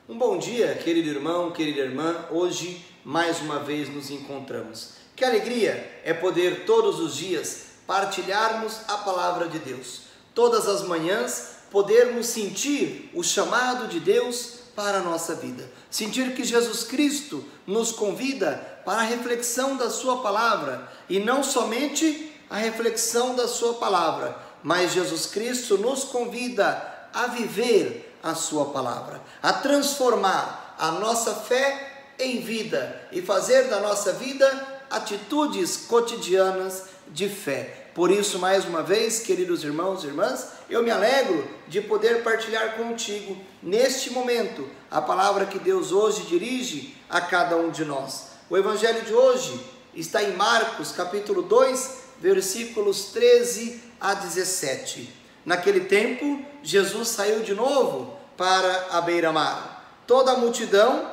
Um bom dia, querido irmão, querida irmã. Hoje, mais uma vez, nos encontramos. Que alegria é poder todos os dias partilharmos a palavra de Deus. Todas as manhãs, podermos sentir o chamado de Deus para a nossa vida. Sentir que Jesus Cristo nos convida para a reflexão da sua palavra. E não somente a reflexão da sua palavra, mas Jesus Cristo nos convida a viver a sua palavra, a transformar a nossa fé em vida e fazer da nossa vida atitudes cotidianas de fé. Por isso, mais uma vez, queridos irmãos e irmãs, eu me alegro de poder partilhar contigo, neste momento, a palavra que Deus hoje dirige a cada um de nós. O evangelho de hoje está em Marcos, capítulo 2, versículos 13 a 17. Naquele tempo, Jesus saiu de novo para a beira-mar. Toda a multidão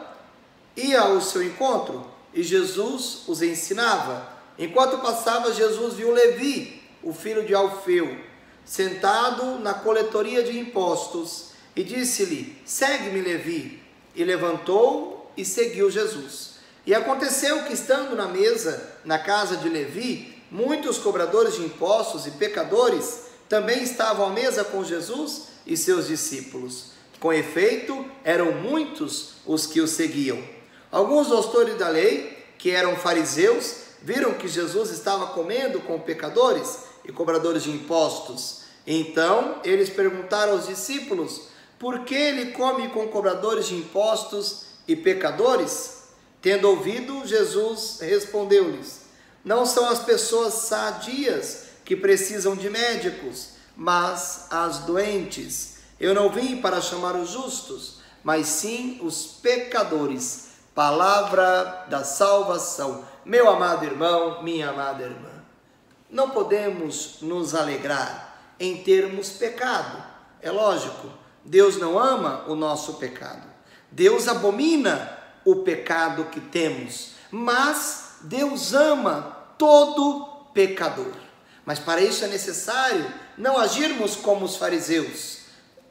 ia ao seu encontro e Jesus os ensinava. Enquanto passava, Jesus viu Levi, o filho de Alfeu, sentado na coletoria de impostos e disse-lhe: "Segue-me, Levi." E levantou e seguiu Jesus. E aconteceu que, estando na mesa na casa de Levi, muitos cobradores de impostos e pecadores também estavam à mesa com Jesus e seus discípulos. Com efeito, eram muitos os que o seguiam. Alguns doutores da lei, que eram fariseus, viram que Jesus estava comendo com pecadores e cobradores de impostos. Então, eles perguntaram aos discípulos: "Por que ele come com cobradores de impostos e pecadores?" Tendo ouvido, Jesus respondeu-lhes: "Não são as pessoas sadias que precisam de médicos, mas as doentes. Eu não vim para chamar os justos, mas sim os pecadores." Palavra da salvação. Meu amado irmão, minha amada irmã, não podemos nos alegrar em termos pecado. É lógico, Deus não ama o nosso pecado. Deus abomina o pecado que temos, mas Deus ama todo pecador. Mas para isso é necessário não agirmos como os fariseus.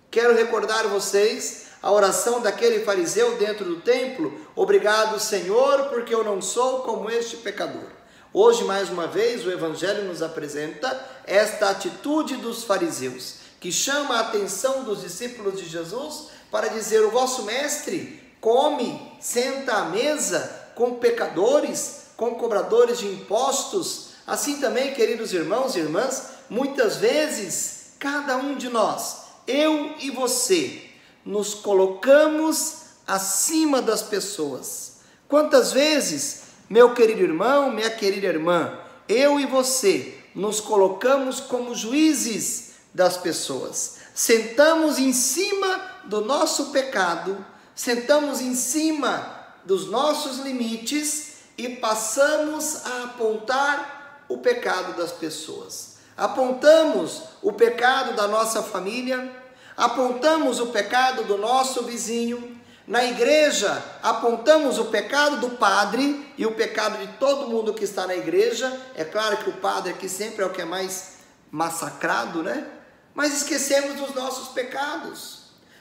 Quero recordar vocês a oração daquele fariseu dentro do templo: "Obrigado, Senhor, porque eu não sou como este pecador." Hoje, mais uma vez, o Evangelho nos apresenta esta atitude dos fariseus, que chama a atenção dos discípulos de Jesus para dizer: "O vosso mestre come, senta à mesa com pecadores, com cobradores de impostos." Assim também, queridos irmãos e irmãs, muitas vezes, cada um de nós, eu e você, nos colocamos acima das pessoas. Quantas vezes, meu querido irmão, minha querida irmã, eu e você nos colocamos como juízes das pessoas. Sentamos em cima do nosso pecado, sentamos em cima dos nossos limites e passamos a apontar o pecado das pessoas. Apontamos o pecado da nossa família, apontamos o pecado do nosso vizinho. Na igreja, apontamos o pecado do padre e o pecado de todo mundo que está na igreja. É claro que o padre aqui sempre é o que é mais massacrado, né? Mas esquecemos dos nossos pecados.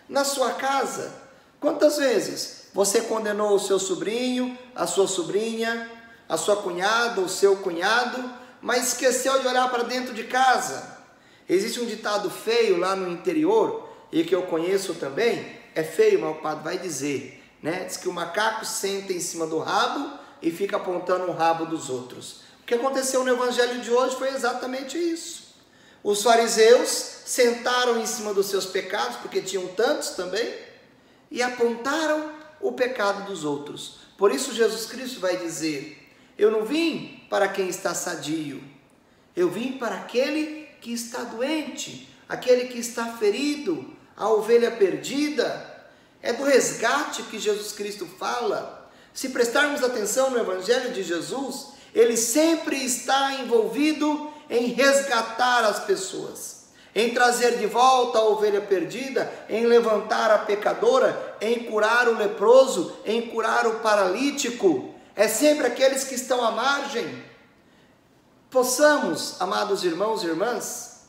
Na sua casa, quantas vezes você condenou o seu sobrinho, a sua sobrinha, a sua cunhada, o seu cunhado, mas esqueceu de olhar para dentro de casa? Existe um ditado feio lá no interior, e que eu conheço também. É feio, mas o padre vai dizer, né? Diz que o macaco senta em cima do rabo e fica apontando o rabo dos outros. O que aconteceu no evangelho de hoje foi exatamente isso. Os fariseus sentaram em cima dos seus pecados, porque tinham tantos também, e apontaram o pecado dos outros. Por isso Jesus Cristo vai dizer: "Eu não vim para quem está sadio, eu vim para aquele que está doente, aquele que está ferido, a ovelha perdida." É do resgate que Jesus Cristo fala. Se prestarmos atenção no Evangelho de Jesus, ele sempre está envolvido em resgatar as pessoas, em trazer de volta a ovelha perdida, em levantar a pecadora, em curar o leproso, em curar o paralítico. É sempre aqueles que estão à margem. Possamos, amados irmãos e irmãs,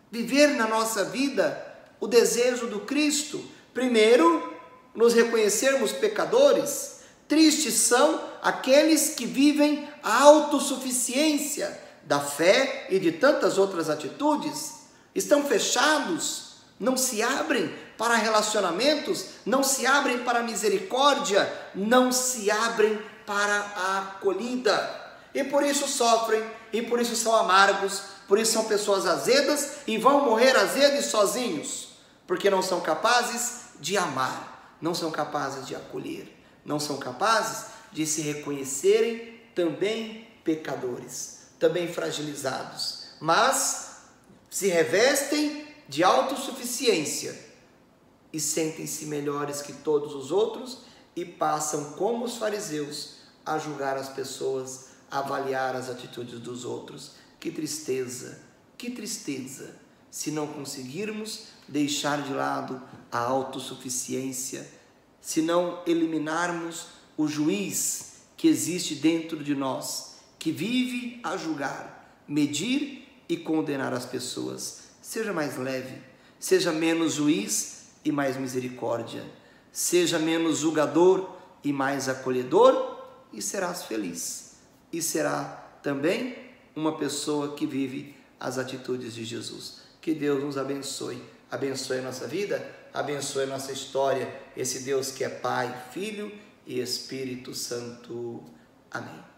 viver na nossa vida o desejo do Cristo. Primeiro, nos reconhecermos pecadores, tristes são aqueles que vivem a autossuficiência da fé e de tantas outras atitudes, estão fechados, não se abrem para relacionamentos, não se abrem para a misericórdia, não se abrem para a acolhida. E por isso sofrem, e por isso são amargos, por isso são pessoas azedas e vão morrer azedos sozinhos, porque não são capazes de amar, não são capazes de acolher, não são capazes de se reconhecerem também pecadores, também fragilizados, mas se revestem de autossuficiência e sentem-se melhores que todos os outros e passam, como os fariseus, a julgar as pessoas, a avaliar as atitudes dos outros. Que tristeza, se não conseguirmos deixar de lado a autossuficiência, se não eliminarmos o juiz que existe dentro de nós, que vive a julgar, medir e condenar as pessoas. Seja mais leve, seja menos juiz e mais misericórdia, seja menos julgador e mais acolhedor, e serás feliz, e será também uma pessoa que vive as atitudes de Jesus. Que Deus nos abençoe, abençoe a nossa vida, abençoe a nossa história, esse Deus que é Pai, Filho e Espírito Santo. Amém.